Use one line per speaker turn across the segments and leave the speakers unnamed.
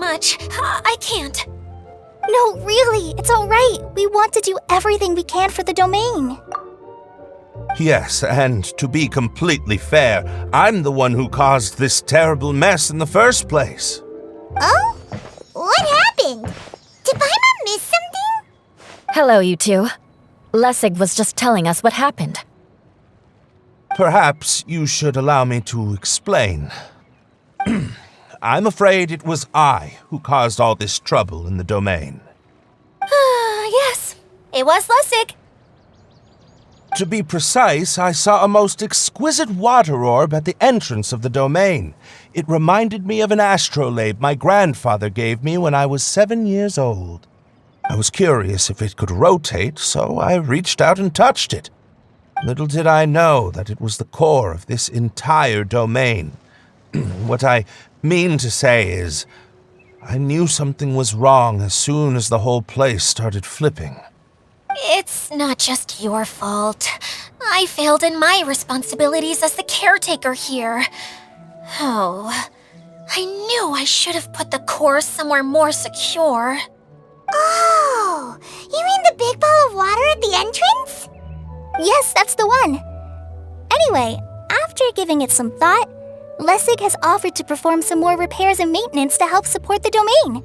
much. I can't.
No, really, it's all right. We want to do everything we can for the domain.
Yes, and to be completely fair, I'm the one who caused this terrible mess in the first place.
Oh? What happened? Did Paimon miss something?
Hello, you two. Lessig was just telling us what happened.
Perhaps you should allow me to explain. I'm afraid it was I who caused all this trouble in the domain.
Yes, it was Lessig.
To be precise, I saw a most exquisite water orb at the entrance of the domain. It reminded me of an astrolabe my grandfather gave me when I was 7 years old. I was curious if it could rotate, so I reached out and touched it. Little did I know that it was the core of this entire domain. What I mean to say is, I knew something was wrong as soon as the whole place started flipping.
It's not just your fault. I failed in my responsibilities as the caretaker here. Oh, I knew I should have put the core somewhere more secure.
Oh, you mean the big ball of water at the entrance?
Yes, that's the one. Anyway, after giving it some thought, Lessig has offered to perform some more repairs and maintenance to help support the domain.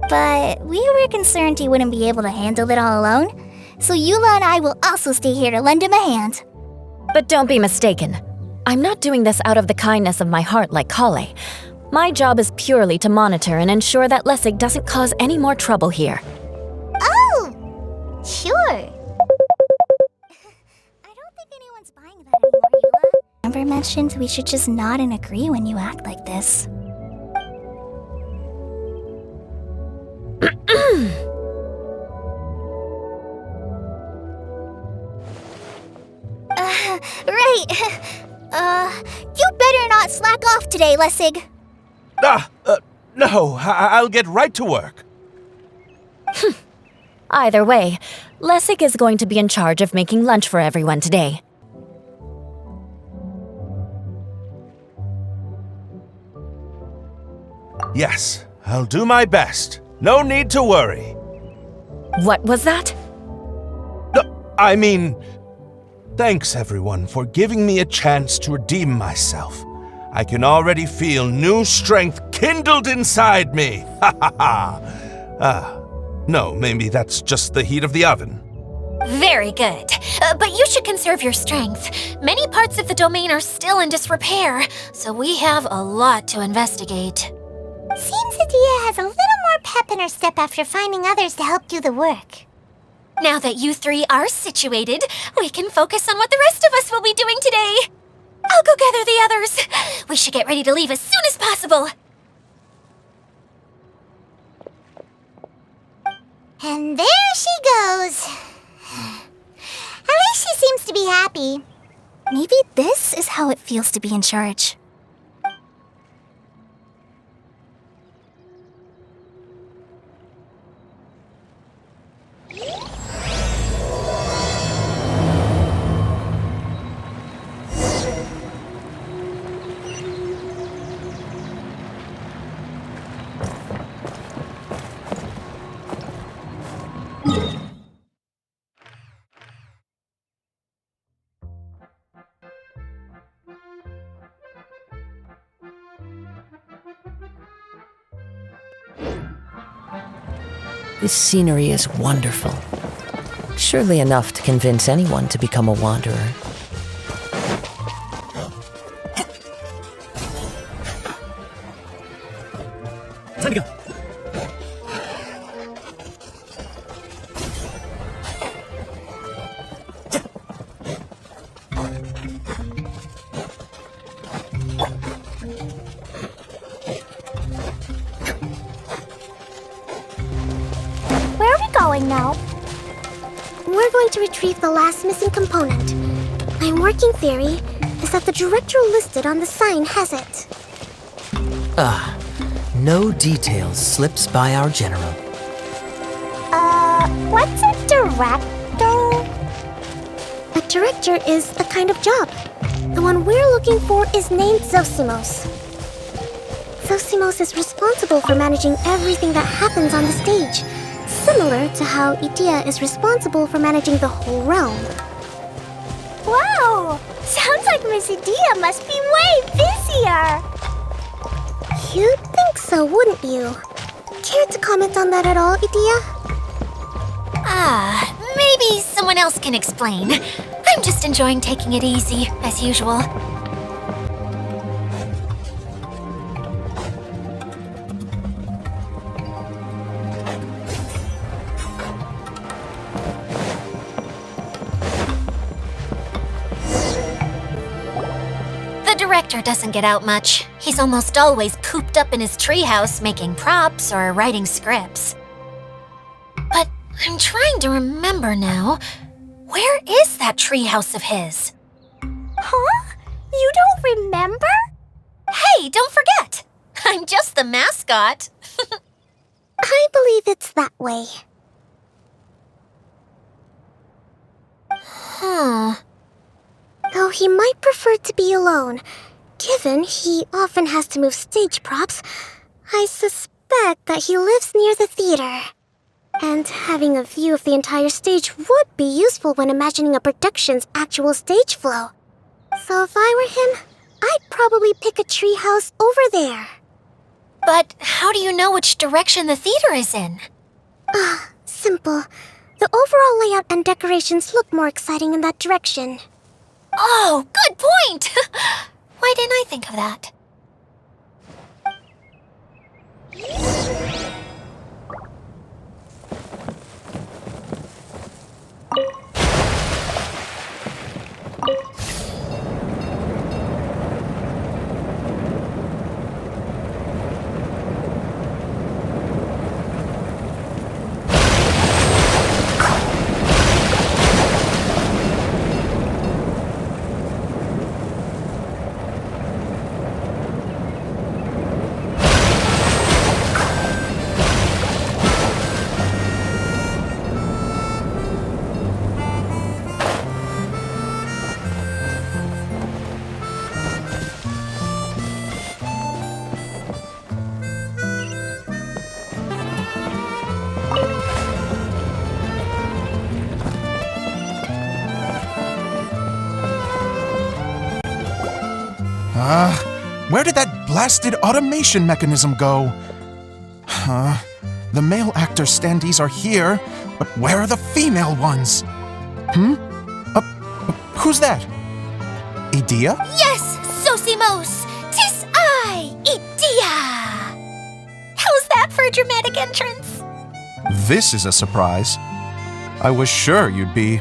But we were concerned he wouldn't be able to handle it all alone, so Eula and I will also stay here to lend him a hand.
But don't be mistaken. I'm not doing this out of the kindness of my heart like Kale. My job is purely to monitor and ensure that Lessig doesn't cause any more trouble here.
Oh, sure.
I don't think anyone's buying that anymore, Eula. Amber mentioned we should just nod and agree when you act like this. Right. You better not slack off today, Lessig.
No, I'll get right to work.
Either way, Lessig is going to be in charge of making lunch for everyone today.
Yes, I'll do my best. No need to worry.
What was that?
I mean, thanks everyone for giving me a chance to redeem myself. I can already feel new strength kindled inside me. Ha ha ha. No, maybe that's just the heat of the oven.
Very good. But you should conserve your strength. Many parts of the domain are still in disrepair, so we have a lot to investigate.
Seems Adia has a little more pep in her step after finding others to help do the work.
Now that you three are situated, we can focus on what the rest of us will be doing today. I'll go gather the others. We should get ready to leave as soon as possible.
And there she goes. At least she seems to be happy.
Maybe this is how it feels to be in charge.
This scenery is wonderful. Surely enough to convince anyone to become a wanderer.
Time to go.
Where are we going now? We're going to retrieve the last missing component. My working theory is that the director listed on the sign has it.
No details slips by our general.
What's a director? A director is a kind of job. The one we're looking for is named Zosimos. Zosimos is responsible for managing everything that happens on the stage, similar to how Idea is responsible for managing the whole realm.
Wow! Sounds like Miss Idea must be way busier!
You'd think so, wouldn't you? Care to comment on that at all, Idea?
Maybe someone else can explain. I'm just enjoying taking it easy, as usual. The director doesn't get out much. He's almost always cooped up in his treehouse making props or writing scripts. But I'm trying to remember now. Where is that treehouse of his?
Huh? You don't remember?
Hey, don't forget! I'm just the mascot.
I believe it's that way. Though he might prefer to be alone, given he often has to move stage props, I suspect that he lives near the theater. And having a view of the entire stage would be useful when imagining a production's actual stage flow. So if I were him, I'd probably pick a treehouse over there.
But how do you know which direction the theater is in?
Simple. The overall layout and decorations look more exciting in that direction.
Oh, good point! Why didn't I think of that?
Where did that blasted automation mechanism go? The male actor standees are here, but where are the female ones? Who's that? Idea?
Yes, Zosimos! 'Tis I, Idea! How's that for a dramatic entrance?
This is a surprise. I was sure you'd be...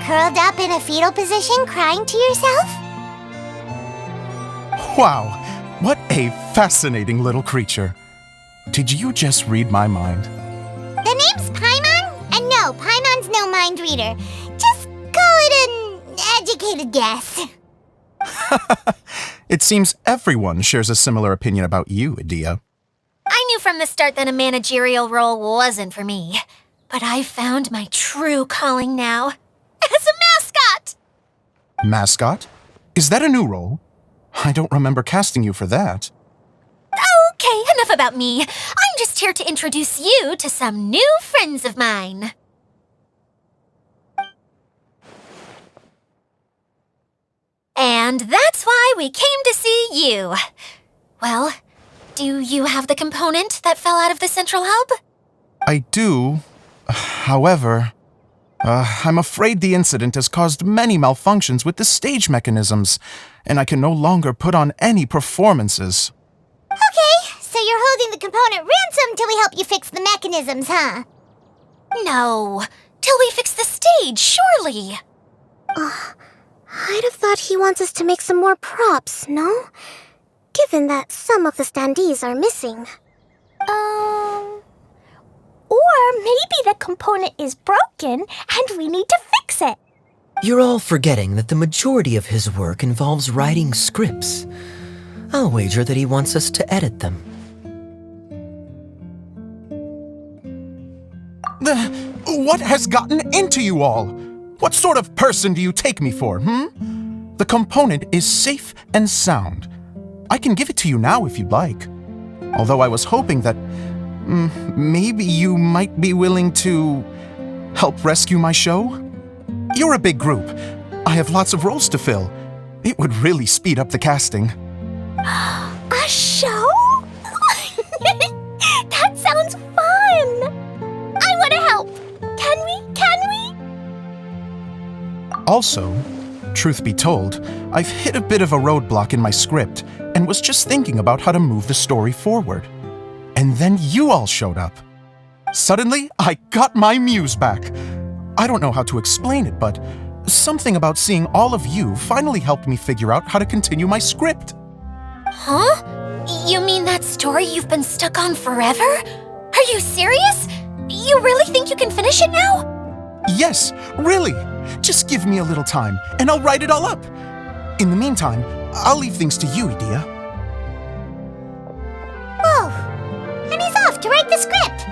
Curled up in a fetal position, crying to yourself?
Wow, what a fascinating little creature. Did you just read my mind?
The name's Paimon? And no, Paimon's no mind reader. Just call it an educated guess.
It seems everyone shares a similar opinion about you, Idea.
I knew from the start that a managerial role wasn't for me. But I've found my true calling now. As a mascot!
Mascot? Is that a new role? I don't remember casting you for that.
Okay, enough about me. I'm just here to introduce you to some new friends of mine. And that's why we came to see you. Well, do you have the component that fell out of the central hub?
I do. However, I'm afraid the incident has caused many malfunctions with the stage mechanisms, and I can no longer put on any performances.
Okay, so you're holding the component ransom till we help you fix the mechanisms, huh?
No, till we fix the stage, surely.
I'd have thought he wants us to make some more props, no? Given that some of the standees are missing.
Or maybe the component is broken and we need to fix it.
You're all forgetting that the majority of his work involves writing scripts. I'll wager that he wants us to edit them.
What has gotten into you all? What sort of person do you take me for, The component is safe and sound. I can give it to you now if you'd like. Although I was hoping that maybe you might be willing to help rescue my show? You're a big group. I have lots of roles to fill. It would really speed up the casting.
A show? That sounds fun! I want to help! Can we?
Also, truth be told, I've hit a bit of a roadblock in my script and was just thinking about how to move the story forward. And then you all showed up. Suddenly, I got my muse back. I don't know how to explain it, but something about seeing all of you finally helped me figure out how to continue my script.
Huh? You mean that story you've been stuck on forever? Are you serious? You really think you can finish it now?
Yes, really. Just give me a little time, and I'll write it all up. In the meantime, I'll leave things to you, Edea.
Whoa! And he's off to write the script!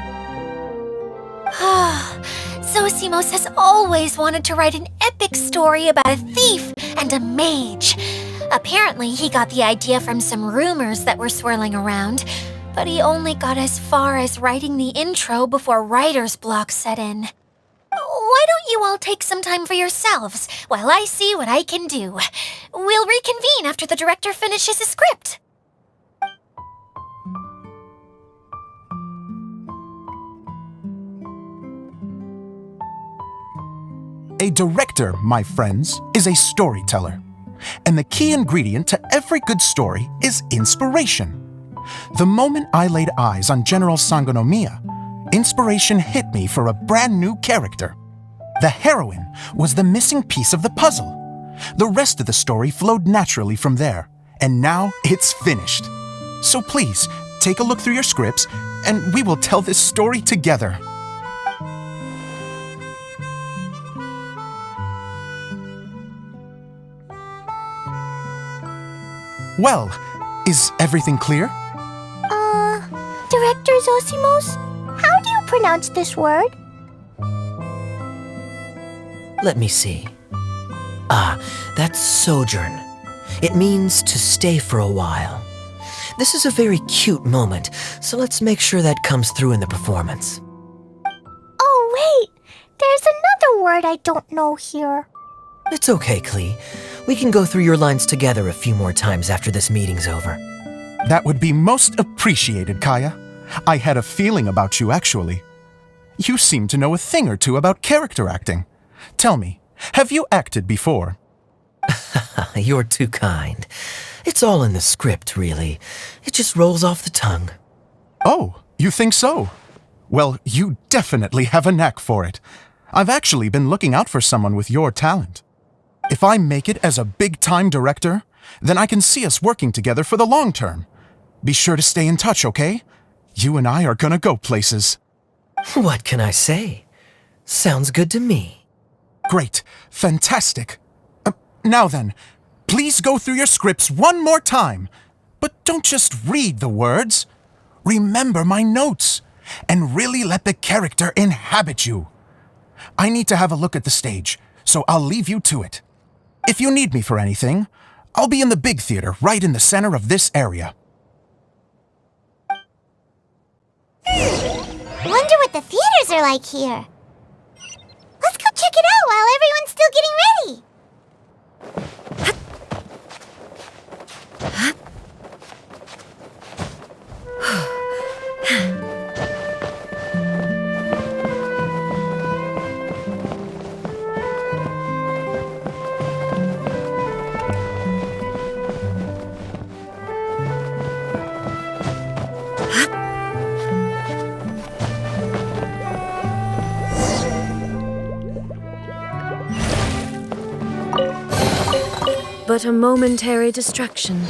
Zosimos has always wanted to write an epic story about a thief and a mage. Apparently, he got the idea from some rumors that were swirling around, but he only got as far as writing the intro before writer's block set in. Why don't you all take some time for yourselves while I see what I can do? We'll reconvene after the director finishes his script.
A director, my friends, is a storyteller. And the key ingredient to every good story is inspiration. The moment I laid eyes on General Sangonomiya, inspiration hit me for a brand new character. The heroine was the missing piece of the puzzle. The rest of the story flowed naturally from there, and now it's finished. So please, take a look through your scripts, and we will tell this story together. Well, is everything clear?
Director Zosimos, how do you pronounce this word?
Let me see. Ah, that's sojourn. It means to stay for a while. This is a very cute moment, so let's make sure that comes through in the performance.
Oh, wait! There's another word I don't know here.
It's okay, Klee. We can go through your lines together a few more times after this meeting's over.
That would be most appreciated, Kaya. I had a feeling about you, actually. You seem to know a thing or two about character acting. Tell me, have you acted before?
You're too kind. It's all in the script, really. It just rolls off the tongue.
Oh, you think so? Well, you definitely have a knack for it. I've actually been looking out for someone with your talent. If I make it as a big-time director, then I can see us working together for the long term. Be sure to stay in touch, okay? You and I are gonna go places.
What can I say? Sounds good to me.
Great. Fantastic. Now then, please go through your scripts one more time. But don't just read the words. Remember my notes, and really let the character inhabit you. I need to have a look at the stage, so I'll leave you to it. If you need me for anything, I'll be in the big theater right in the center of this area.
Wonder what the theaters are like here. Let's go check it out while everyone's still getting ready.
But a momentary distraction.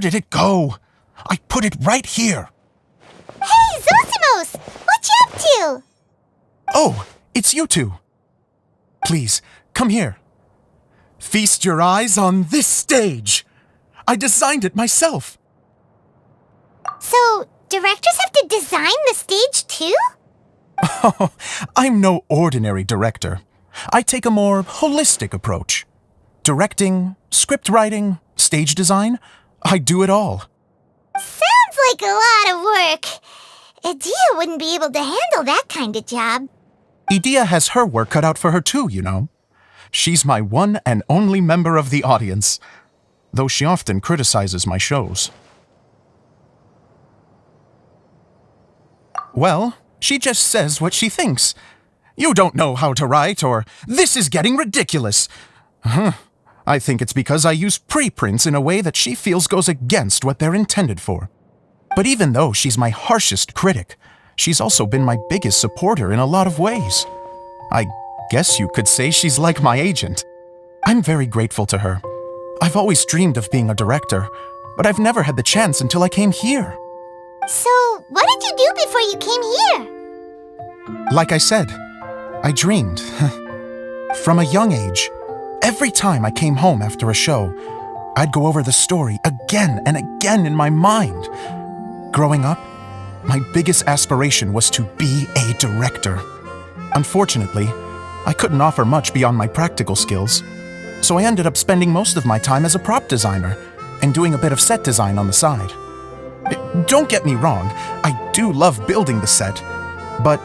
did it go? I put it right here.
Hey, Zosimos! What you up to?
Oh, it's you two. Please, come here. Feast your eyes on this stage. I designed it myself.
So, directors have to design the stage too?
Oh, I'm no ordinary director. I take a more holistic approach. Directing, script writing, stage design, I do it all.
Sounds like a lot of work. Adia wouldn't be able to handle that kind of job.
Idia has her work cut out for her too, you know. She's my one and only member of the audience, though she often criticizes my shows. Well, she just says what she thinks. You don't know how to write, or this is getting ridiculous. I think it's because I use preprints in a way that she feels goes against what they're intended for. But even though she's my harshest critic, she's also been my biggest supporter in a lot of ways. I guess you could say she's like my agent. I'm very grateful to her. I've always dreamed of being a director, but I've never had the chance until I came here.
So, what did you do before you came here?
Like I said, I dreamed. From a young age, every time I came home after a show, I'd go over the story again and again in my mind. Growing up, my biggest aspiration was to be a director. Unfortunately, I couldn't offer much beyond my practical skills, so I ended up spending most of my time as a prop designer and doing a bit of set design on the side. Don't get me wrong, I do love building the set, but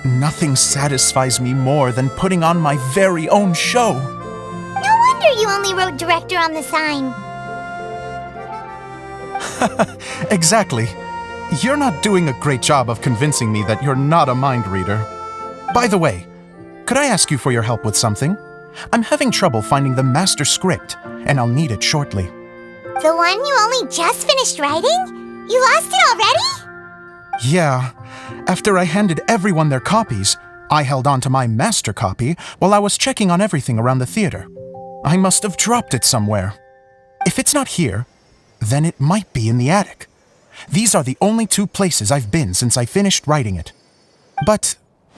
nothing satisfies me more than putting on my very own show.
No wonder you only wrote director on the sign.
Exactly. You're not doing a great job of convincing me that you're not a mind reader. By the way, could I ask you for your help with something? I'm having trouble finding the master script, and I'll need it shortly.
The one you only just finished writing? You lost it already?
Yeah. After I handed everyone their copies, I held on to my master copy while I was checking on everything around the theater. I must have dropped it somewhere. If it's not here, then it might be in the attic. These are the only two places I've been since I finished writing it. But,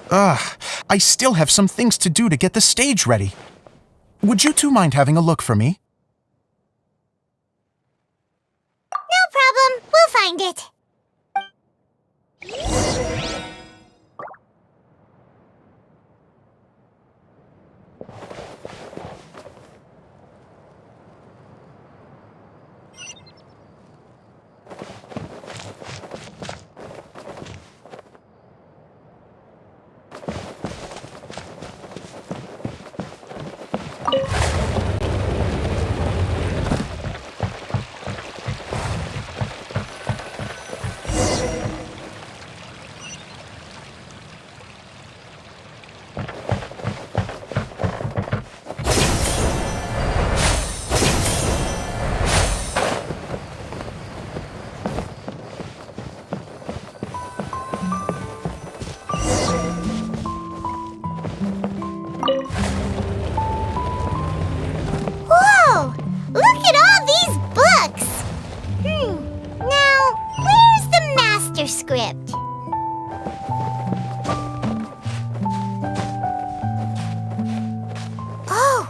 I still have some things to do to get the stage ready. Would you two mind having a look for me?
No problem. We'll find it. Whoa! Look at all these books! Now, where's the master script? Oh,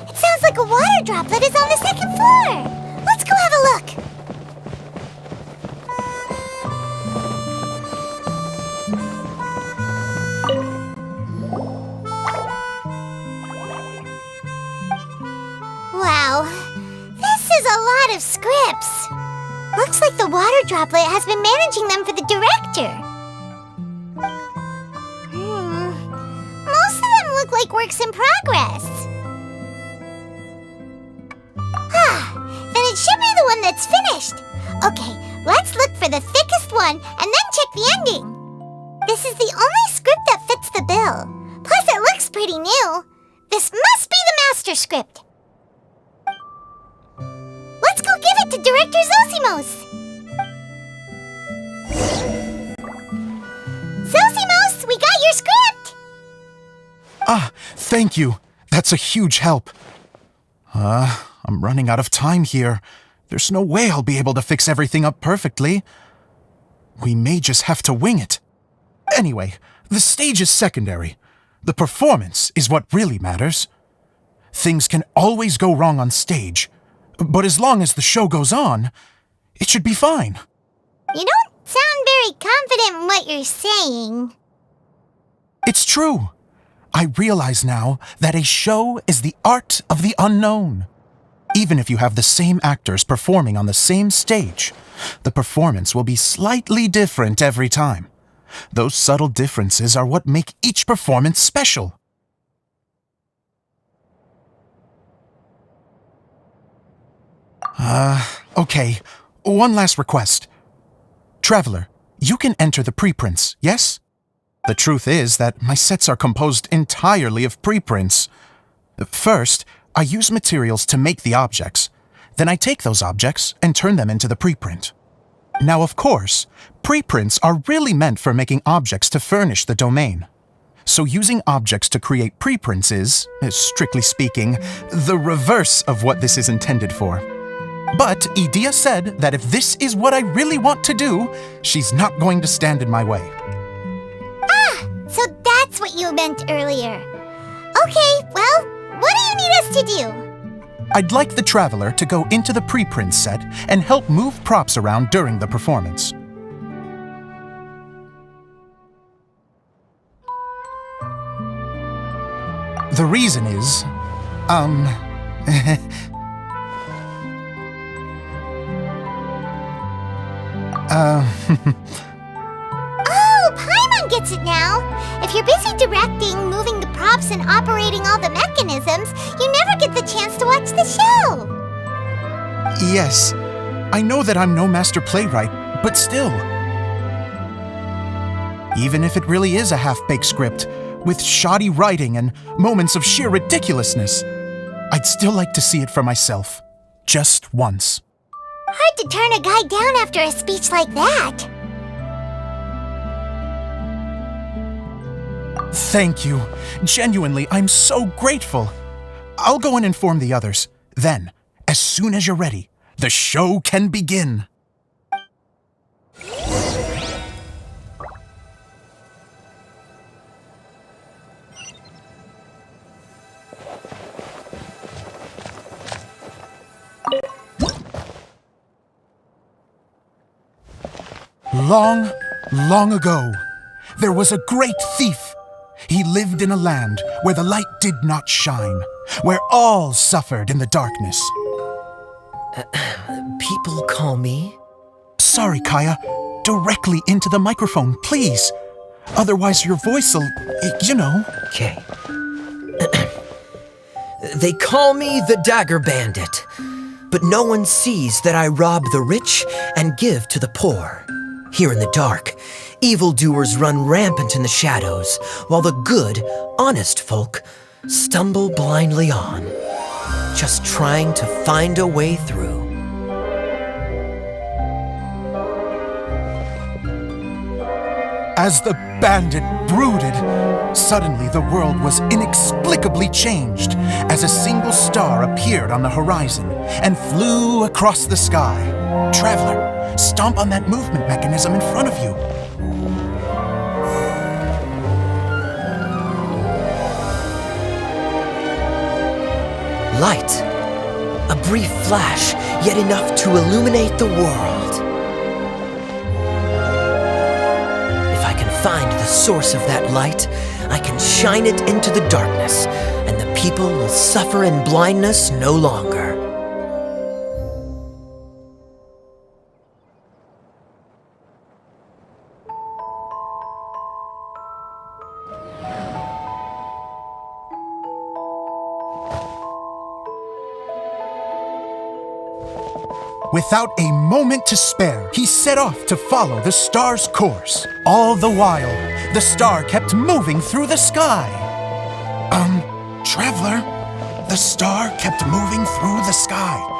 it sounds like a water droplet is on the second floor! Let's go have a look! Wow, this is a lot of scripts. Looks like the water droplet has been managing them for the director. Most of them look like works in progress. Then it should be the one that's finished. Okay, let's look for the thickest one and then check the ending. This is the only script that fits the bill. Plus it looks pretty new. This must be the master script. Let's go give it to Director Zosimos! Zosimos, we got your script!
Ah, thank you. That's a huge help. I'm running out of time here. There's no way I'll be able to fix everything up perfectly. We may just have to wing it. Anyway, the stage is secondary. The performance is what really matters. Things can always go wrong on stage, but as long as the show goes on, it should be fine.
You don't sound very confident in what you're saying.
It's true. I realize now that a show is the art of the unknown. Even if you have the same actors performing on the same stage, the performance will be slightly different every time. Those subtle differences are what make each performance special. Okay. One last request. Traveler, you can enter the preprints, yes? The truth is that my sets are composed entirely of preprints. First, I use materials to make the objects. Then I take those objects and turn them into the preprint. Now, of course, preprints are really meant for making objects to furnish the domain. So using objects to create preprints is, strictly speaking, the reverse of what this is intended for. But Edea said that if this is what I really want to do, she's not going to stand in my way.
So that's what you meant earlier. Okay, well, what do you need us to do?
I'd like the Traveler to go into the preprint set and help move props around during the performance. The reason is,
Oh, Paimon gets it now! If you're busy directing, moving the props, and operating all the mechanisms, you never get the chance to watch the show!
Yes, I know that I'm no master playwright, but still. Even if it really is a half-baked script, with shoddy writing and moments of sheer ridiculousness, I'd still like to see it for myself, just once.
Hard to turn a guy down after a speech like that.
Thank you. Genuinely, I'm so grateful. I'll go and inform the others. Then, as soon as you're ready, the show can begin. Long, long ago, there was a great thief. He lived in a land where the light did not shine, where all suffered in the darkness.
People call me?
Sorry, Kaya. Directly into the microphone, please. Otherwise your voice'll, you know.
Okay. They call me the Dagger Bandit, but no one sees that I rob the rich and give to the poor. Here in the dark, evildoers run rampant in the shadows, while the good, honest folk stumble blindly on, just trying to find a way through.
As the bandit brooded, suddenly the world was inexplicably changed as a single star appeared on the horizon and flew across the sky. Traveler, stomp on that movement mechanism in front of you.
Light. A brief flash, yet enough to illuminate the world. If I can find the source of that light, I can shine it into the darkness, and the people will suffer in blindness no longer.
Without a moment to spare, he set off to follow the star's course. All the while, the star kept moving through the sky. Traveler, the star kept moving through the sky.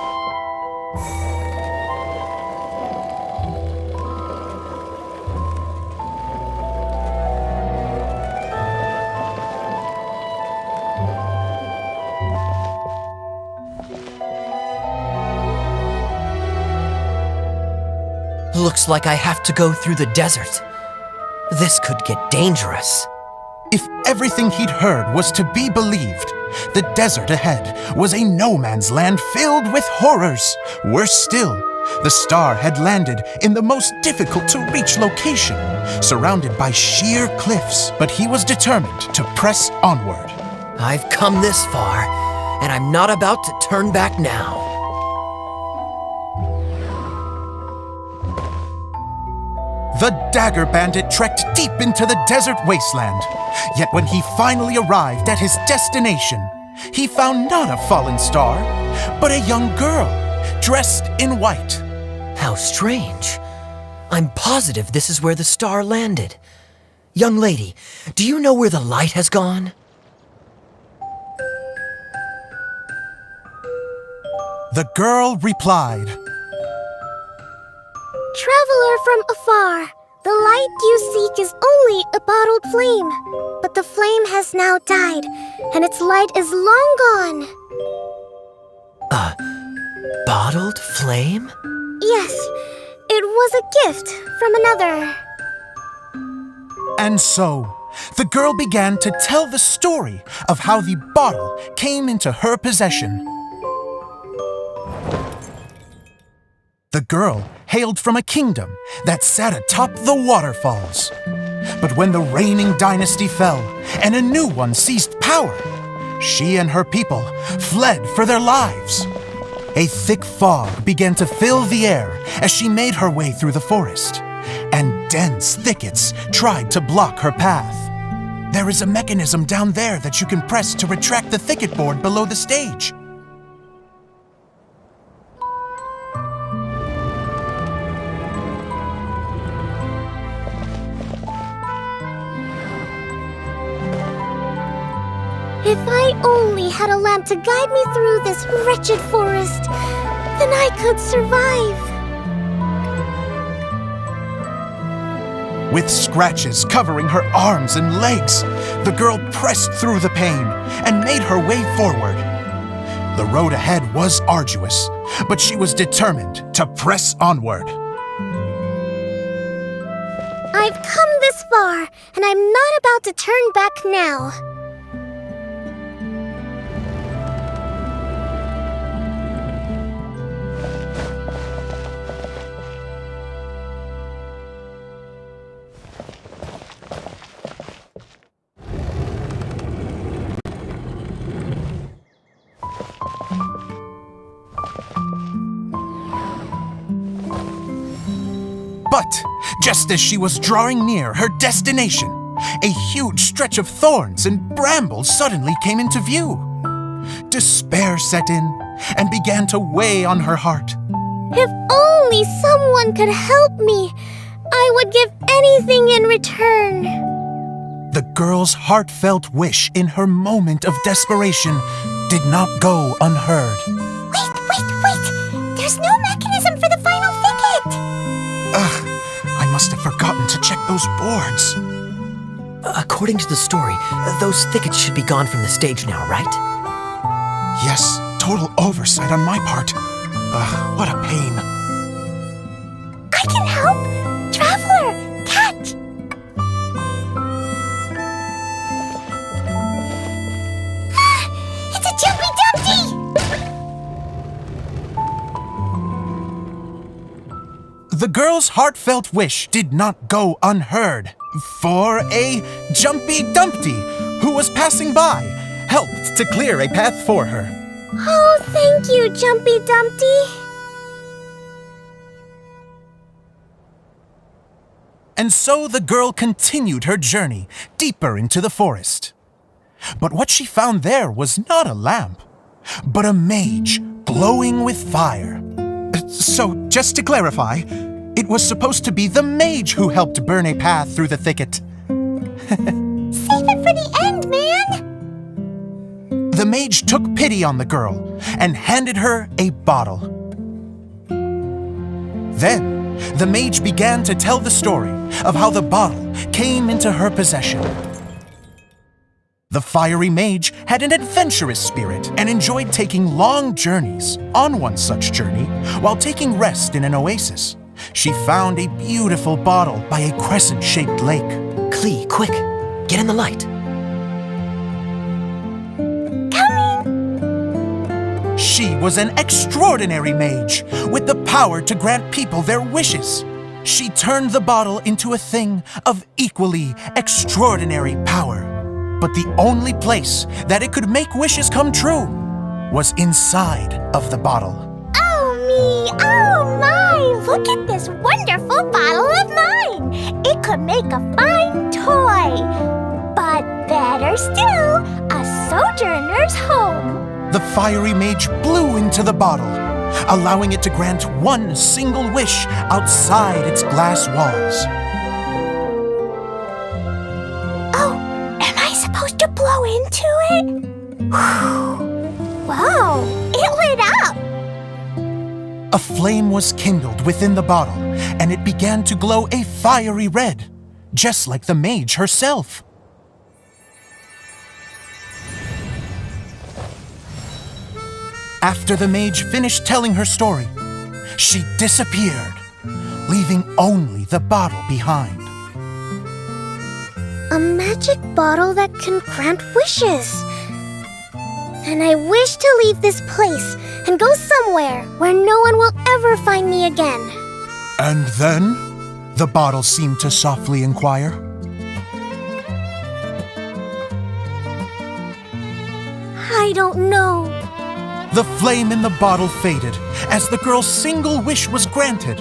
Looks like I have to go through the desert. This could get dangerous.
If everything he'd heard was to be believed, the desert ahead was a no-man's land filled with horrors. Worse still, the star had landed in the most difficult-to-reach location, surrounded by sheer cliffs, but he was determined to press onward.
I've come this far, and I'm not about to turn back now.
The Dagger Bandit trekked deep into the desert wasteland. Yet when he finally arrived at his destination, he found not a fallen star, but a young girl, dressed in white.
How strange. I'm positive this is where the star landed. Young lady, do you know where the light has gone?
The girl replied,
Traveler from afar, the light you seek is only a bottled flame. But the flame has now died, and its light is long gone.
Bottled flame?
Yes, it was a gift from another.
And so, the girl began to tell the story of how the bottle came into her possession. The girl hailed from a kingdom that sat atop the waterfalls. But when the reigning dynasty fell and a new one seized power, she and her people fled for their lives. A thick fog began to fill the air as she made her way through the forest, and dense thickets tried to block her path. There is a mechanism down there that you can press to retract the thicket board below the stage.
If I only had a lamp to guide me through this wretched forest, then I could survive.
With scratches covering her arms and legs, the girl pressed through the pain and made her way forward. The road ahead was arduous, but she was determined to press onward.
I've come this far, and I'm not about to turn back now.
But just as she was drawing near her destination, a huge stretch of thorns and brambles suddenly came into view. Despair set in and began to weigh on her heart.
If only someone could help me, I would give anything in return.
The girl's heartfelt wish in her moment of desperation did not go unheard.
Wait! There's no mechanism for the final thicket!
Ugh, I must have forgotten to check those boards.
According to the story, those thickets should be gone from the stage now, right?
Yes, total oversight on my part. Ugh, what a pain.
I can help! Traveler! Catch! It's a Jumpy Dumpty!
The girl's heartfelt wish did not go unheard, for a Jumpy Dumpty, who was passing by, helped to clear a path for her.
Oh, thank you, Jumpy Dumpty.
And so the girl continued her journey deeper into the forest. But what she found there was not a lamp, but a mage glowing with fire. So, just to clarify, it was supposed to be the mage who helped burn a path through the thicket.
Save it for the end, man!
The mage took pity on the girl and handed her a bottle. Then, the mage began to tell the story of how the bottle came into her possession. The fiery mage had an adventurous spirit and enjoyed taking long journeys. On one such journey, while taking rest in an oasis, she found a beautiful bottle by a crescent-shaped lake.
Klee, quick! Get in the light!
She was an extraordinary mage, with the power to grant people their wishes. She turned the bottle into a thing of equally extraordinary power. But the only place that it could make wishes come true was inside of the bottle.
Oh me, oh my! Look at this wonderful bottle of mine! It could make a fine toy. But better still, a sojourner's home.
The fiery mage blew into the bottle, allowing it to grant one single wish outside its glass walls.
Oh, am I supposed to blow into it? Whoa, it lit up!
A flame was kindled within the bottle, and it began to glow a fiery red, just like the mage herself. After the mage finished telling her story, she disappeared, leaving only the bottle behind.
A magic bottle that can grant wishes. And I wish to leave this place and go somewhere where no one will ever find me again.
And then, the bottle seemed to softly inquire.
I don't know.
The flame in the bottle faded as the girl's single wish was granted,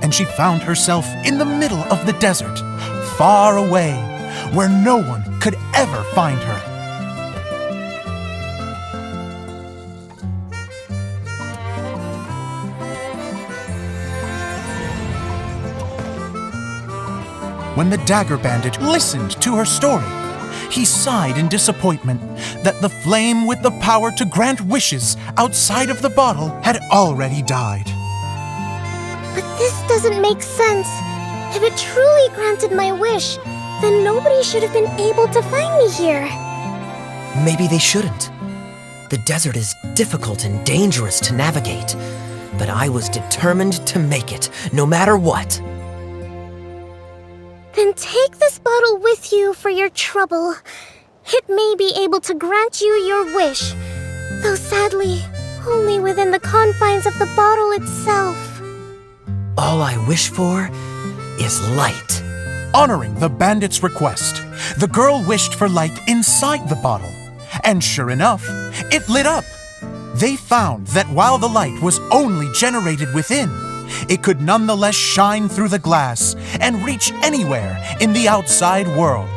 and she found herself in the middle of the desert, far away, where no one could ever find her. When the Dagger Bandit listened to her story, he sighed in disappointment that the flame with the power to grant wishes outside of the bottle had already died.
But this doesn't make sense. If it truly granted my wish, then nobody should have been able to find me here.
Maybe they shouldn't. The desert is difficult and dangerous to navigate, but I was determined to make it, no matter what.
Then take this bottle with you for your trouble. It may be able to grant you your wish, though sadly, only within the confines of the bottle itself.
All I wish for is light.
Honoring the bandit's request, the girl wished for light inside the bottle, and sure enough, it lit up. They found that while the light was only generated within, it could nonetheless shine through the glass and reach anywhere in the outside world.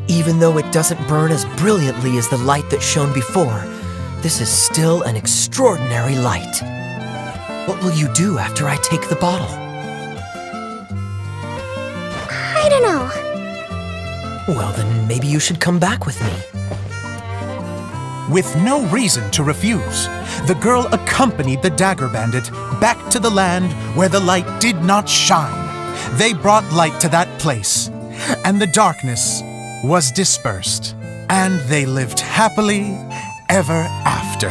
Even though it doesn't burn as brilliantly as the light that shone before, this is still an extraordinary light. What will you do after I take the bottle?
I don't know.
Well, then maybe you should come back with me.
With no reason to refuse, the girl accompanied the Dagger Bandit back to the land where the light did not shine. They brought light to that place, and the darkness was dispersed, and they lived happily ever after.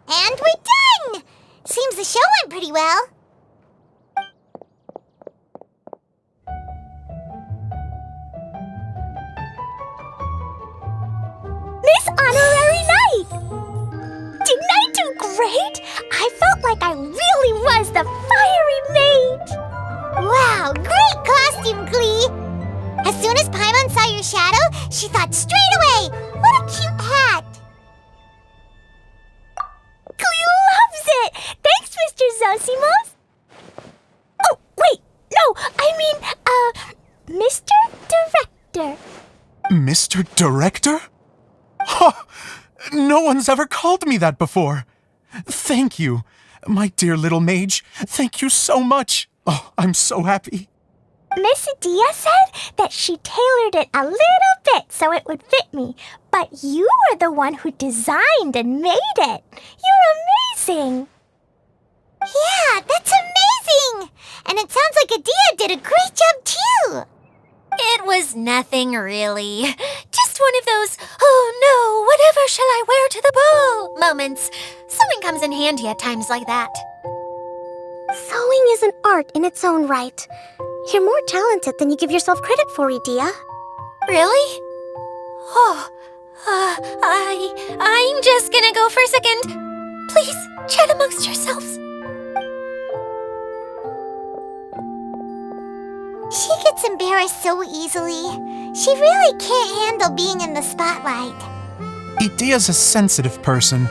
And we're done! Seems the show went pretty well. Miss Honorary Knight! Didn't I do great? I felt like I really was the fiery mage! Wow, great costume, Glee! As soon as Paimon saw your shadow, she thought straight away, what a cute hat! Glee loves it! Thanks, Mr. Zosimos! Oh, wait, no, I mean, Mr. Director.
Mr. Director? Ha! No one's ever called me that before. Thank you, my dear little mage. Thank you so much. Oh, I'm so happy.
Miss Adia said that she tailored it a little bit so it would fit me, but you were the one who designed and made it. You're amazing. Yeah, that's amazing. amazing! And it sounds like Adia did a great job too!
It was nothing really. Just one of those, oh no, whatever shall I wear to the ball moments. Sewing comes in handy at times like that.
Sewing is an art in its own right. You're more talented than you give yourself credit for, Idia.
Really? Oh, I'm just gonna go for a second. Please, chat amongst yourselves.
She gets embarrassed so easily. She really can't handle being in the spotlight.
Idia's a sensitive person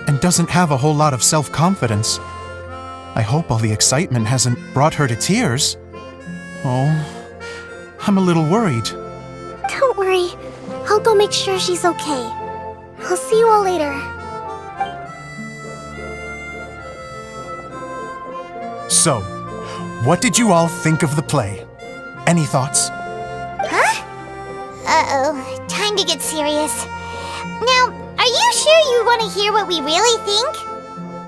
and doesn't have a whole lot of self-confidence. I hope all the excitement hasn't brought her to tears. Oh, I'm a little worried.
Don't worry. I'll go make sure she's okay. I'll see you all later.
So, what did you all think of the play? Any thoughts?
Huh? Uh-oh, time to get serious. Now, are you sure you want to hear what we really think?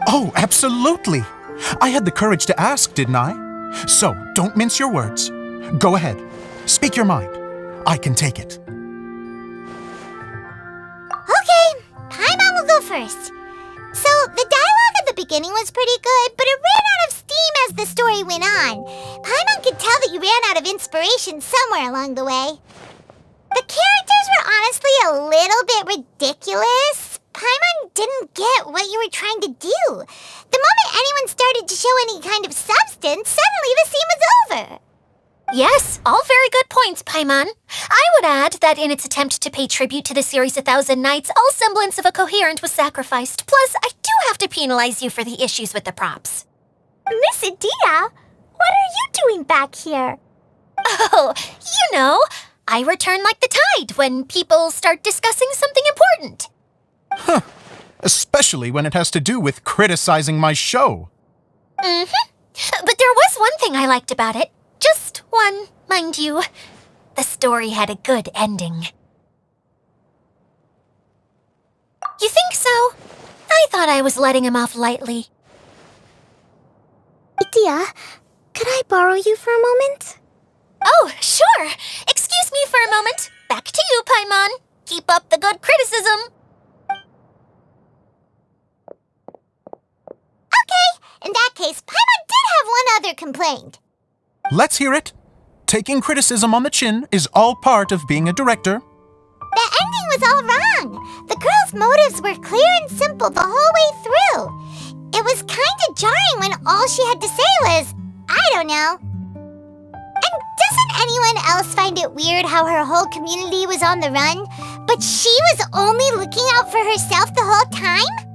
Oh, absolutely! I had the courage to ask, didn't I? So, don't mince your words. Go ahead. Speak your mind. I can take it.
Okay, Paimon will go first. So, the dialogue at the beginning was pretty good, but it ran out of steam as the story went on. Paimon could tell that you ran out of inspiration somewhere along the way. The characters were honestly a little bit ridiculous. Paimon didn't get what you were trying to do. The moment anyone started to show any kind of substance, suddenly the scene was over.
Yes, all very good points, Paimon. I would add that in its attempt to pay tribute to the series 1,000 Nights, all semblance of a coherent was sacrificed. Plus, I do have to penalize you for the issues with the props.
Miss Adia, what are you doing back here?
Oh, you know, I return like the tide when people start discussing something important.
Huh. Especially when it has to do with criticizing my show.
But there was one thing I liked about it. Just one, mind you. The story had a good ending. You think so? I thought I was letting him off lightly.
Idia, could I borrow you for a moment?
Oh, sure. Excuse me for a moment. Back to you, Paimon. Keep up the good criticism.
Okay, in that case, Paimon did have one other complaint.
Let's hear it. Taking criticism on the chin is all part of being a director.
The ending was all wrong. The girl's motives were clear and simple the whole way through. It was kind of jarring when all she had to say was, I don't know. And doesn't anyone else find it weird how her whole community was on the run, but she was only looking out for herself the whole time?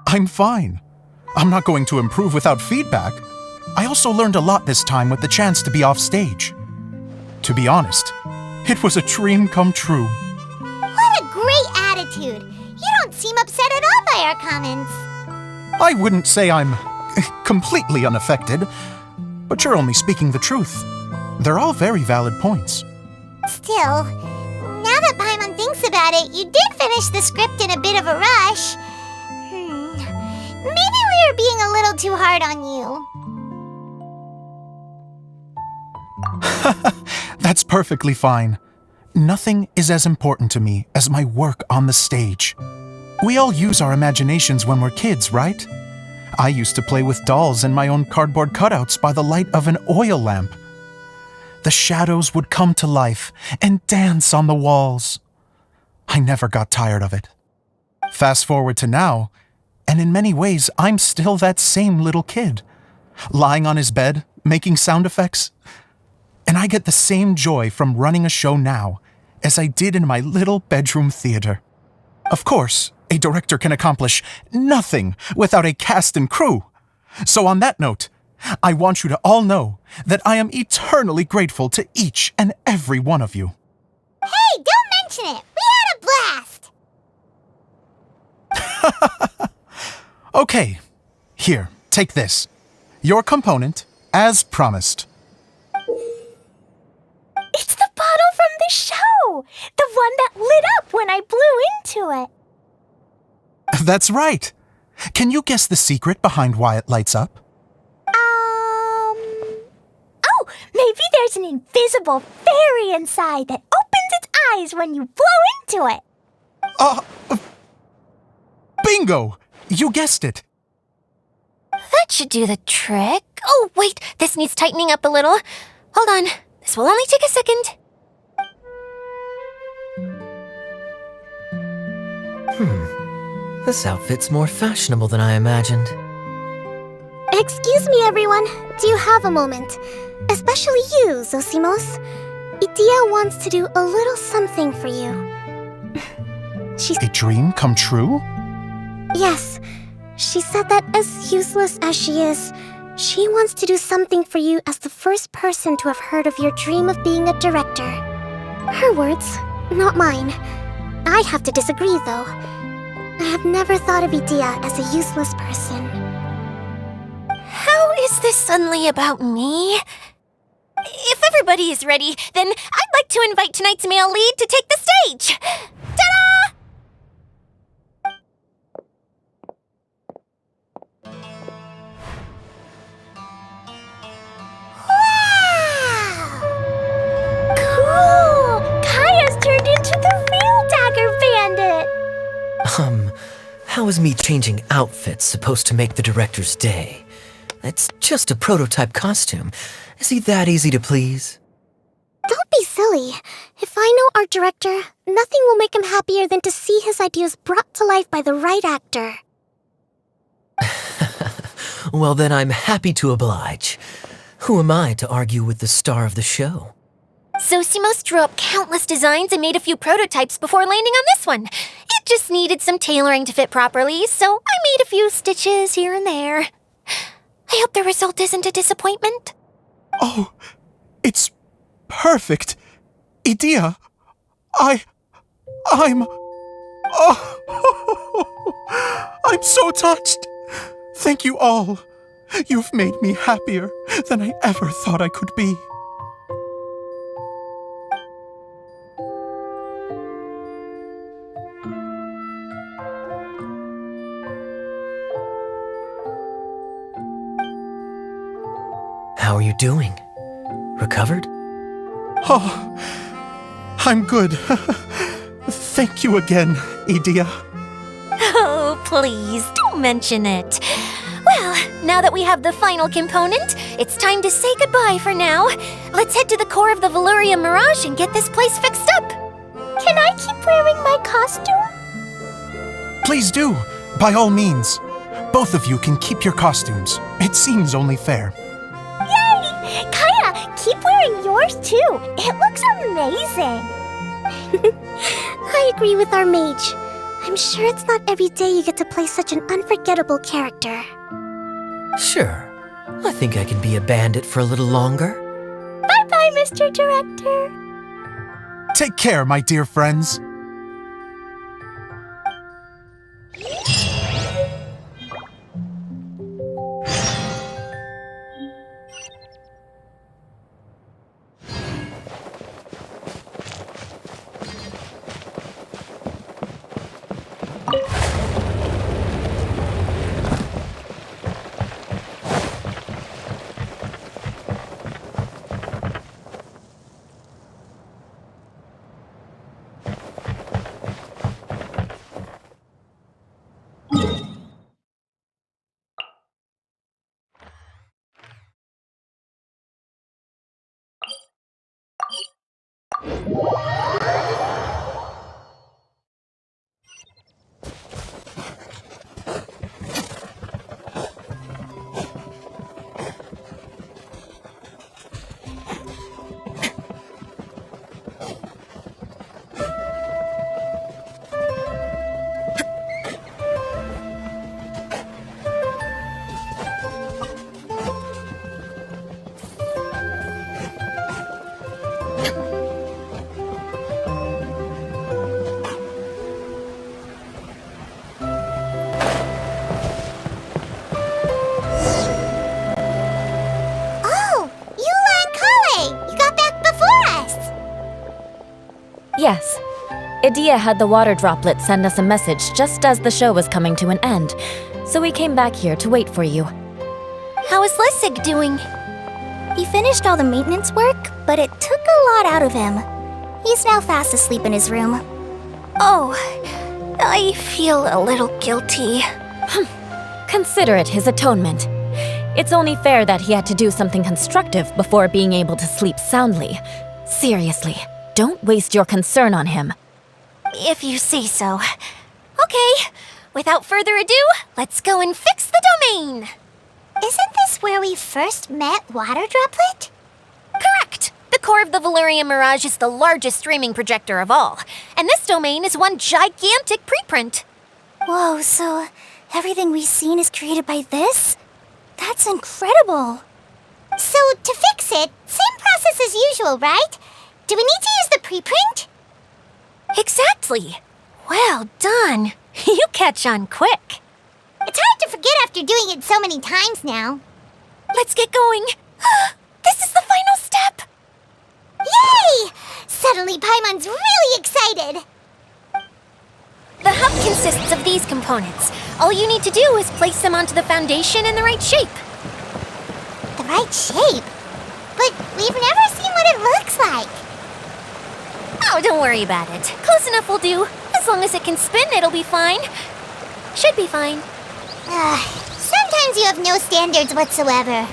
I'm fine. I'm not going to improve without feedback. I also learned a lot this time with the chance to be off stage. To be honest, it was a dream come true.
What a great attitude. You don't seem upset at all by our comments.
I wouldn't say I'm completely unaffected, but you're only speaking the truth. They're all very valid points.
Still, now that Paimon thinks about it, you did finish the script in a bit of a rush. Maybe we were being a little too hard on you.
That's perfectly fine. Nothing is as important to me as my work on the stage. We all use our imaginations when we're kids, right? I used to play with dolls and my own cardboard cutouts by the light of an oil lamp. The shadows would come to life and dance on the walls. I never got tired of it. Fast forward to now, and in many ways, I'm still that same little kid, lying on his bed, making sound effects. And I get the same joy from running a show now as I did in my little bedroom theater. Of course, a director can accomplish nothing without a cast and crew. So on that note, I want you to all know that I am eternally grateful to each and every one of you.
Hey, don't mention it. We had a blast.
Okay, here, take this. Your component, as promised.
It's the bottle from the show! The one that lit up when I blew into it.
That's right. Can you guess the secret behind why it lights up?
Oh, maybe there's an invisible fairy inside that opens its eyes when you blow into it.
Bingo! You guessed it.
That should do the trick. Oh, wait, this needs tightening up a little. Hold on, this will only take a second.
This outfit's more fashionable than I imagined.
Excuse me, everyone. Do you have a moment? Especially you, Zosimos. Idia wants to do a little something for you.
A dream come true?
Yes. She said that as useless as she is, she wants to do something for you as the first person to have heard of your dream of being a director. Her words, not mine. I'd have to disagree, though. I have never thought of Idia as a useless person.
How is this suddenly about me? If everybody is ready, then I'd like to invite tonight's male lead to take the stage. Ta-da!
Cool! Kaya's turned into the real Dagger Bandit!
How is me changing outfits supposed to make the director's day? It's just a prototype costume. Is he that easy to please?
Don't be silly. If I know our director, nothing will make him happier than to see his ideas brought to life by the right actor.
Well, then I'm happy to oblige. Who am I to argue with the star of the show?
Zosimos drew up countless designs and made a few prototypes before landing on this one. It just needed some tailoring to fit properly, so I made a few stitches here and there. I hope the result isn't a disappointment.
Oh, it's perfect. Idia, I'm... Oh, I'm so touched. Thank you all. You've made me happier than I ever thought I could be.
How are you doing? Recovered?
Oh, I'm good. Thank you again, Idia.
Oh, please, don't mention it. Well, now that we have the final component, it's time to say goodbye for now. Let's head to the core of the Valuria Mirage and get this place fixed up.
Can I keep wearing my costume?
Please do, by all means. Both of you can keep your costumes. It seems only fair.
Yay! Kaya, keep wearing yours too. It looks amazing.
I agree with our mage. I'm sure it's not every day you get to play such an unforgettable character.
Sure. I think I can be a bandit for a little longer.
Bye-bye, Mr. Director.
Take care, my dear friends.
Yes. Idia had the water droplet send us a message just as the show was coming to an end, so we came back here to wait for you.
How is Lessig doing?
He finished all the maintenance work, but it took a lot out of him. He's now fast asleep in his room.
Oh, I feel a little guilty.
Consider it his atonement. It's only fair that he had to do something constructive before being able to sleep soundly. Seriously, don't waste your concern on him.
If you say so. Okay, without further ado, let's go and fix the domain.
Isn't this where we first met Water Droplet?
Correct. The core of the Valerian Mirage is the largest streaming projector of all, and this domain is one gigantic preprint.
Whoa, so everything we've seen is created by this? That's incredible. So, to fix it, same process as usual, right? Do we need to use the preprint?
Exactly. Well done. You catch on quick.
It's hard to forget after doing it so many times now.
Let's get going. This is the final step.
Yay! Suddenly Paimon's really excited.
The hub consists of these components. All you need to do is place them onto the foundation in the right shape.
The right shape? But we've never seen what it looks like.
Oh, don't worry about it. Close enough will do. As long as it can spin, it'll be fine. Should be fine.
Sometimes you have no standards whatsoever.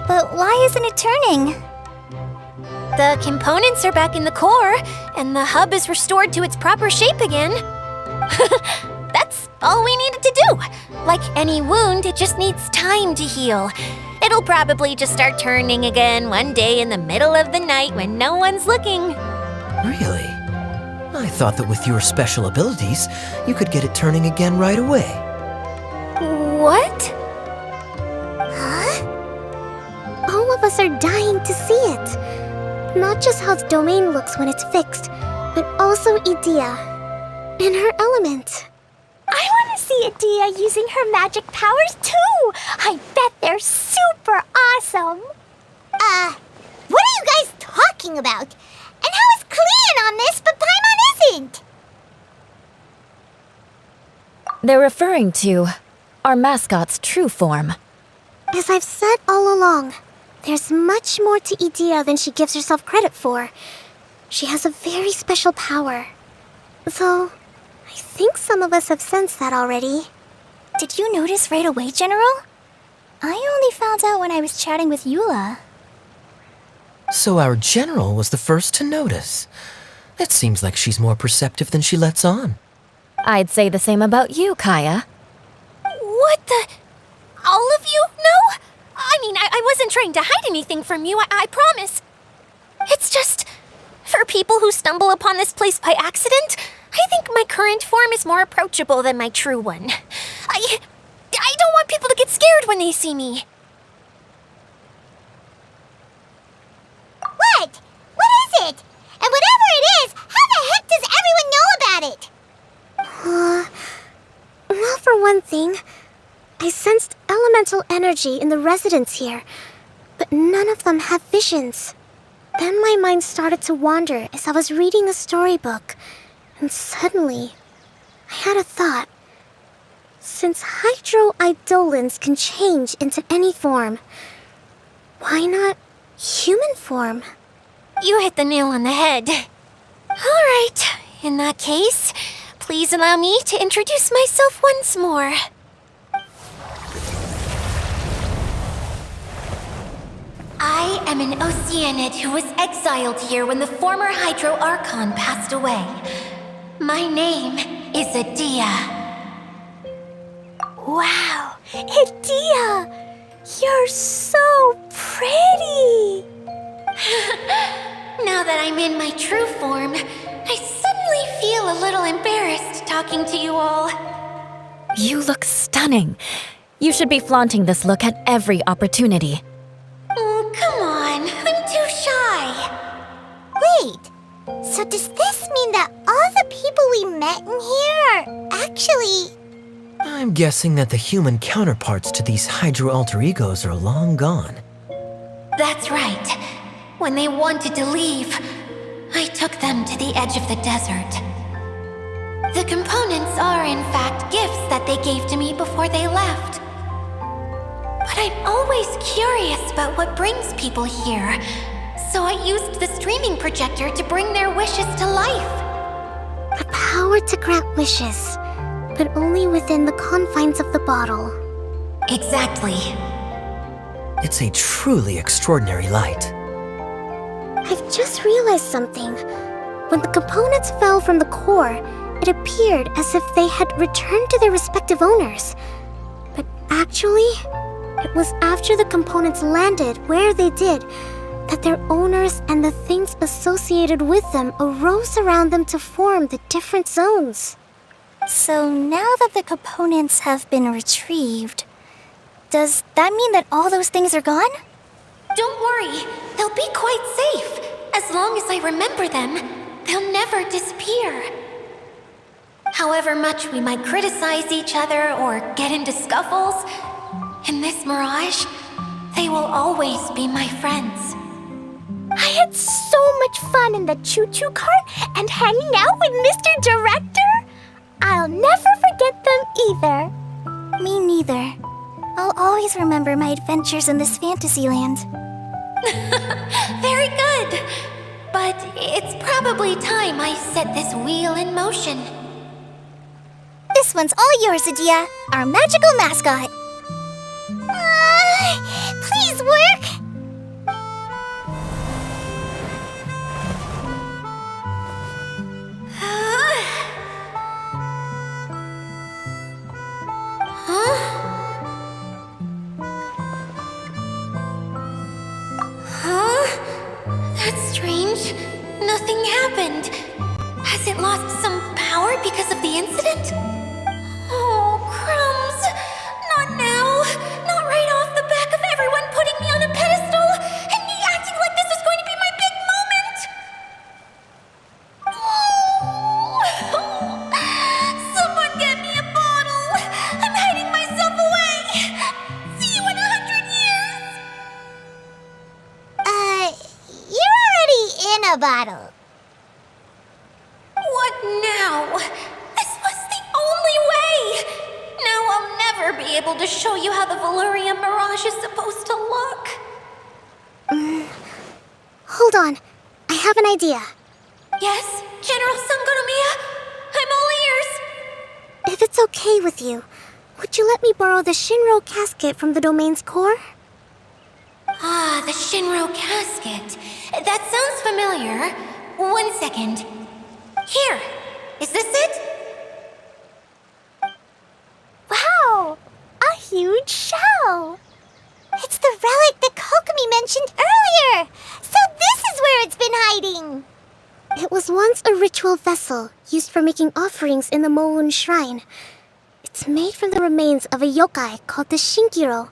But why isn't it turning?
The components are back in the core, and the hub is restored to its proper shape again. That's all we needed to do. Like any wound, it just needs time to heal. It'll probably just start turning again one day in the middle of the night when no one's looking.
Really? I thought that with your special abilities, you could get it turning again right away.
What?
All of us are dying to see it. Not just how the domain looks when it's fixed, but also Idia. In her element.
I want to see Idia using her magic powers too! I bet they're super awesome! What are you guys talking about? And how is Clean on this, but Paimon isn't?
They're referring to our mascot's true form.
As I've said all along, there's much more to Idia than she gives herself credit for. She has a very special power. Though, I think some of us have sensed that already.
Did you notice right away, General? I only found out when I was chatting with Eula.
So our general was the first to notice. It seems like she's more perceptive than she lets on.
I'd say the same about you, Kaya.
What the? All of you? No? I mean, I wasn't trying to hide anything from you, I promise. It's just, for people who stumble upon this place by accident, I think my current form is more approachable than my true one. I don't want people to get scared when they see me.
What? What is it? And whatever it is, how the heck does everyone know about it?
Well, for one thing, I sensed elemental energy in the residents here, but none of them have visions. Then my mind started to wander as I was reading a storybook, and suddenly, I had a thought. Since hydroidolins can change into any form, why not human form?
You hit the nail on the head. All right, in that case, please allow me to introduce myself once more. I am an Oceanid who was exiled here when the former Hydro Archon passed away. My name is Idia.
Wow, Idia! You're so pretty!
Now that I'm in my true form, I suddenly feel a little embarrassed talking to you all.
You look stunning. You should be flaunting this look at every opportunity.
Come on, I'm too shy.
Wait, so does this mean that all the people we met in here are actually...
I'm guessing that the human counterparts to these Hydro alter egos are long gone.
That's right. When they wanted to leave, I took them to the edge of the desert. The components are in fact gifts that they gave to me before they left. But I'm always curious about what brings people here, so I used the streaming projector to bring their wishes to life.
The power to grant wishes, but only within the confines of the bottle.
Exactly.
It's a truly extraordinary light.
I've just realized something. When the components fell from the core, it appeared as if they had returned to their respective owners. But actually, it was after the components landed where they did that their owners and the things associated with them arose around them to form the different zones.
So now that the components have been retrieved, does that mean that all those things are gone?
Don't worry, they'll be quite safe. As long as I remember them, they'll never disappear. However much we might criticize each other or get into scuffles, in this mirage, they will always be my friends.
I had so much fun in the choo-choo cart and hanging out with Mr. Director. I'll never forget them either. Me neither. I'll always remember my adventures in this fantasy land.
Very good. But it's probably time I set this wheel in motion.
This one's all yours, Adia, our magical mascot. Please work!
That's strange. Nothing happened. Has it lost some power because of the incident? Oh, crumbs. Not now. Not right off the back of everyone putting me on a pedestal and me acting like this is going to be my big moment. Someone get me a bottle. I'm hiding myself away. See you in 100 years.
You're already in a bottle.
What now? This was the only way! Now I'll never be able to show you how the Valyria Mirage is supposed to look.
Hold on. I have an idea.
Yes, General Sangonomiya? I'm all ears.
If it's okay with you, would you let me borrow the Shinro casket from the domain's core?
Ah, the Shinro casket. That sounds familiar. 1 second. Here. Is this it?
Wow! A huge shell! It's the relic that Kokomi mentioned earlier! So this is where it's been hiding!
It was once a ritual vessel used for making offerings in the Moon Shrine. It's made from the remains of a yokai called the Shinkiro,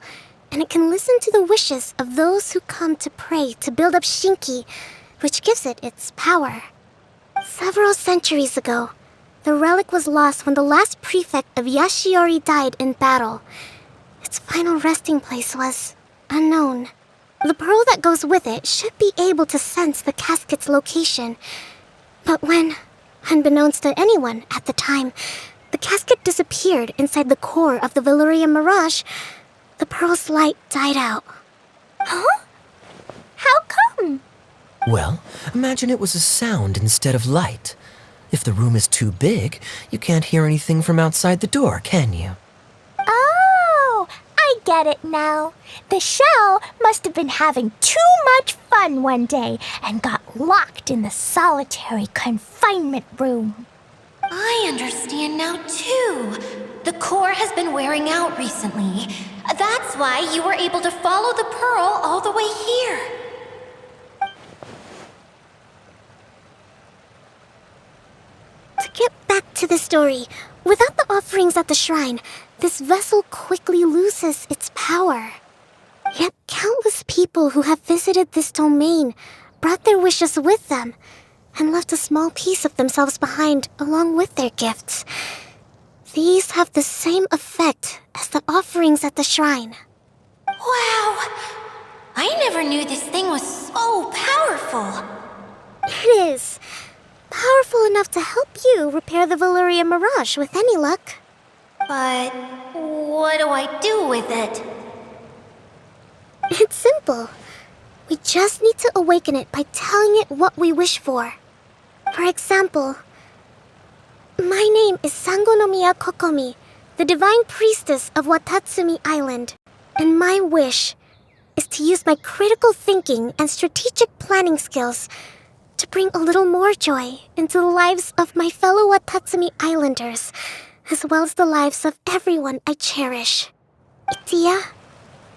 and it can listen to the wishes of those who come to pray to build up Shinki, which gives it its power. Several centuries ago, the relic was lost when the last prefect of Yashiori died in battle. Its final resting place was unknown. The pearl that goes with it should be able to sense the casket's location. But when, unbeknownst to anyone at the time, the casket disappeared inside the core of the Valyria Mirage, the pearl's light died out.
Huh? How come?
Well, imagine it was a sound instead of light. If the room is too big, you can't hear anything from outside the door, can you?
Oh, I get it now. The shell must have been having too much fun one day and got locked in the solitary confinement room.
I understand now, too. The core has been wearing out recently. That's why you were able to follow the pearl all the way here.
To get back to the story, without the offerings at the shrine, this vessel quickly loses its power. Yet countless people who have visited this domain brought their wishes with them and left a small piece of themselves behind along with their gifts. These have the same effect as the offerings at the shrine.
Wow! I never knew this thing was so powerful.
It is. Powerful enough to help you repair the Valyria Mirage with any luck.
But what do I do with it?
It's simple. We just need to awaken it by telling it what we wish for. For example, my name is Sangonomiya Kokomi, the divine priestess of Watatsumi Island. And my wish is to use my critical thinking and strategic planning skills to bring a little more joy into the lives of my fellow Watatsumi Islanders, as well as the lives of everyone I cherish. Itia,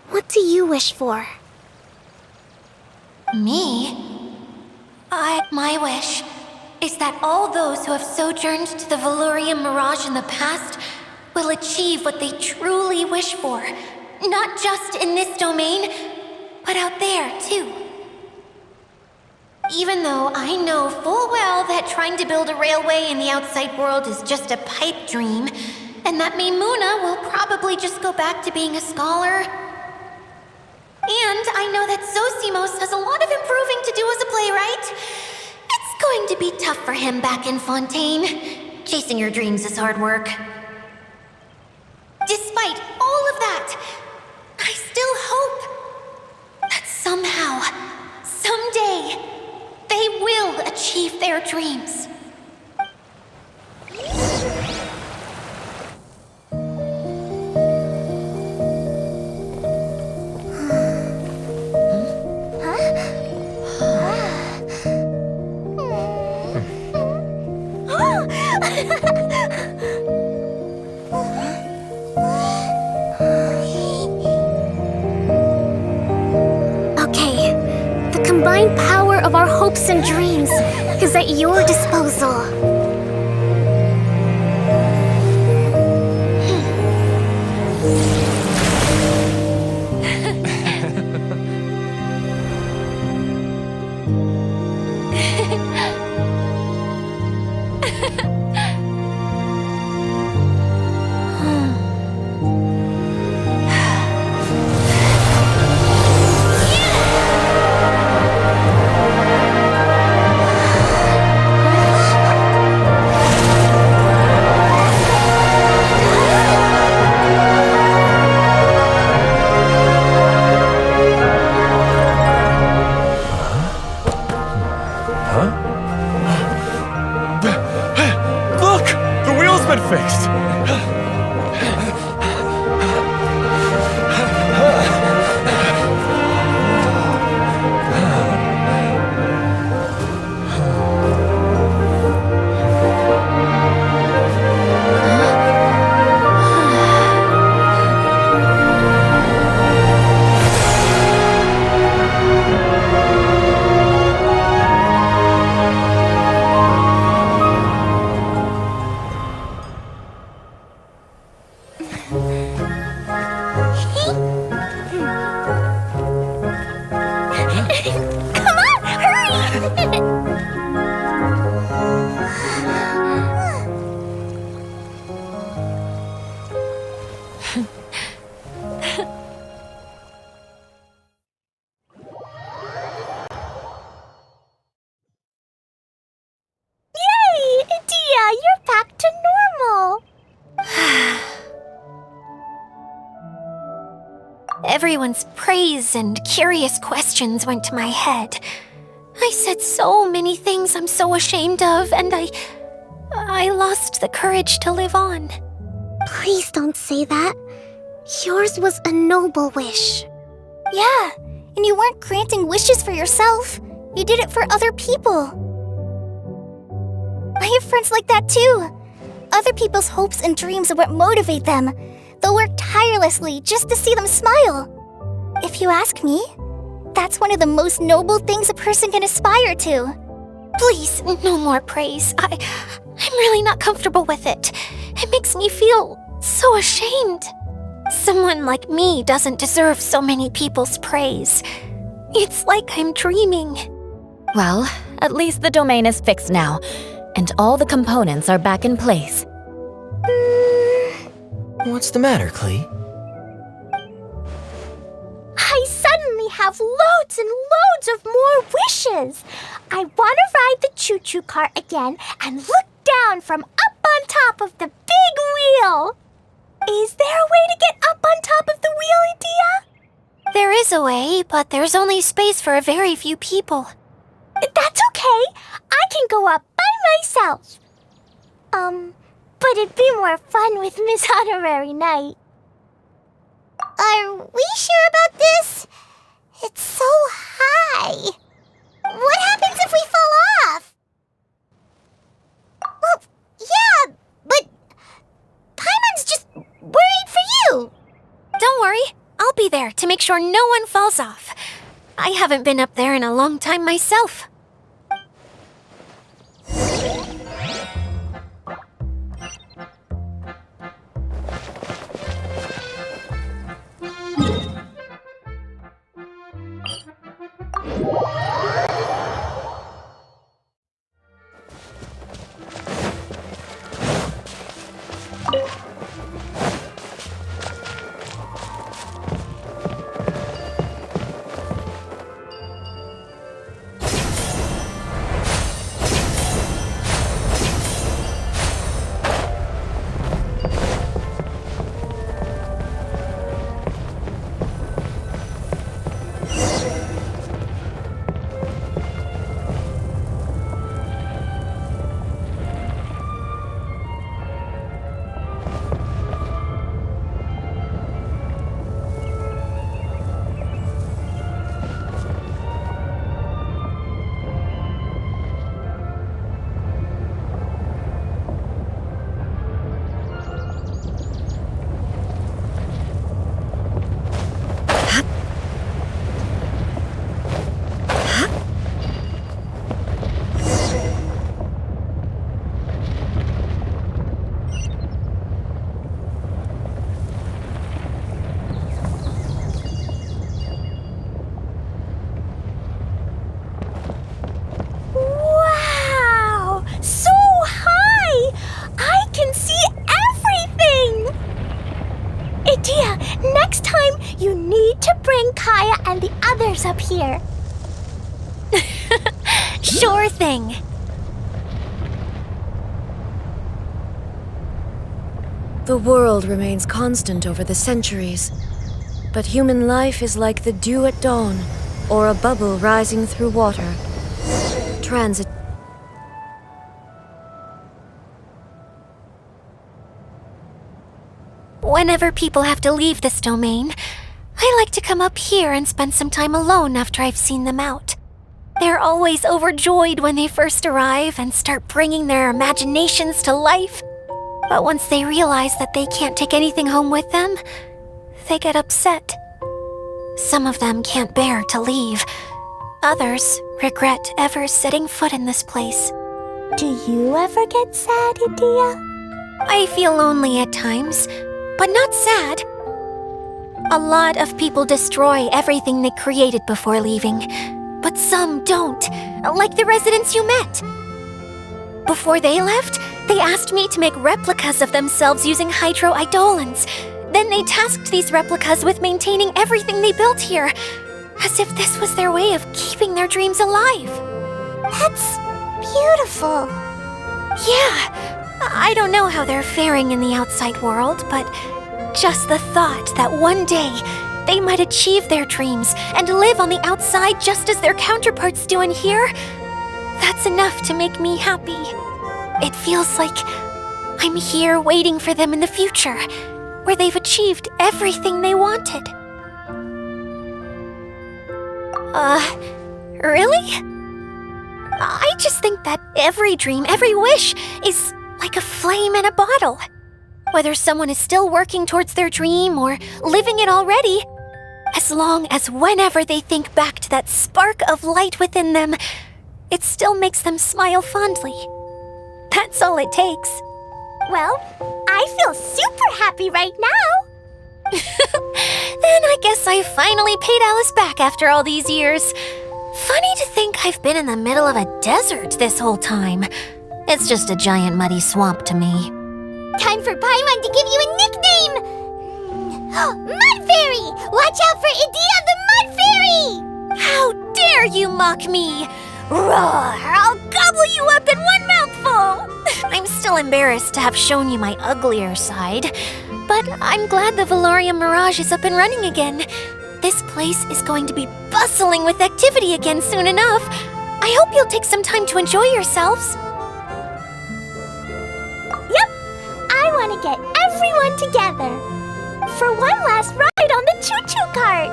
what do you wish for?
Me? My wish is that all those who have sojourned to the Valyria Mirage in the past will achieve what they truly wish for. Not just in this domain, but out there, too. Even though I know full well that trying to build a railway in the outside world is just a pipe dream, and that Maimuna will probably just go back to being a scholar. And I know that Zosimos has a lot of improving to do as a playwright. It's going to be tough for him back in Fontaine. Chasing your dreams is hard work. Despite all of that, I still hope that somehow, someday, they will achieve their dreams.
Okay, the combined power of our hopes and dreams is at your disposal.
Look! The wheel's been fixed!
Come on, hurry! Yay! Dia, you're back to normal!
Everyone's praise and curious questions went to my head. I said so many things I'm so ashamed of, and I lost the courage to live on.
Please don't say that. Yours was a noble wish.
Yeah, and you weren't granting wishes for yourself. You did it for other people. I have friends like that too. Other people's hopes and dreams are what motivate them. They'll work tirelessly just to see them smile. If you ask me, that's one of the most noble things a person can aspire to.
Please, no more praise. I'm really not comfortable with it. It makes me feel so ashamed. Someone like me doesn't deserve so many people's praise. It's like I'm dreaming.
Well, at least the domain is fixed now, and all the components are back in place.
What's the matter, Klee?
I suddenly have loads and loads of more wishes. I want to ride the choo-choo cart again and look down from up on top of the big wheel. Is there a way to get up on top of the wheel, Edea?
There is a way, but there's only space for a very few people.
That's okay. I can go up by myself. But it'd be more fun with Miss Honorary Knight.
Are we sure about this? It's so high. What happens if we fall off? Well, yeah, but Paimon's just worried for you.
Don't worry, I'll be there to make sure no one falls off. I haven't been up there in a long time myself.
Next time, you need to bring Kaya and the others up here.
Sure thing.
The world remains constant over the centuries, but human life is like the dew at dawn, or a bubble rising through water. Transit.
Whenever people have to leave this domain, I like to come up here and spend some time alone after I've seen them out. They're always overjoyed when they first arrive and start bringing their imaginations to life. But once they realize that they can't take anything home with them, they get upset. Some of them can't bear to leave. Others regret ever setting foot in this place.
Do you ever get sad, Edea?
I feel lonely at times, but not sad. A lot of people destroy everything they created before leaving, but some don't, like the residents you met. Before they left, they asked me to make replicas of themselves using hydro-eidolons. Then they tasked these replicas with maintaining everything they built here, as if this was their way of keeping their dreams alive.
That's beautiful.
Yeah, I don't know how they're faring in the outside world, but just the thought that one day they might achieve their dreams and live on the outside just as their counterparts do in here, that's enough to make me happy. It feels like I'm here waiting for them in the future, where they've achieved everything they wanted. Really? I just think that every dream, every wish is like a flame in a bottle. Whether someone is still working towards their dream or living it already, as long as whenever they think back to that spark of light within them, it still makes them smile fondly. That's all it takes.
Well, I feel super happy right now.
Then I guess I finally paid Alice back after all these years. Funny to think I've been in the middle of a desert this whole time. It's just a giant muddy swamp to me.
Time for Paimon to give you a nickname! Mud Fairy! Watch out for Idea the Mud Fairy!
How dare you mock me! Roar! I'll gobble you up in one mouthful! I'm still embarrassed to have shown you my uglier side, but I'm glad the Valorium Mirage is up and running again. This place is going to be bustling with activity again soon enough. I hope you'll take some time to enjoy yourselves.
Yep, I want to get everyone together for one last ride on the choo-choo cart.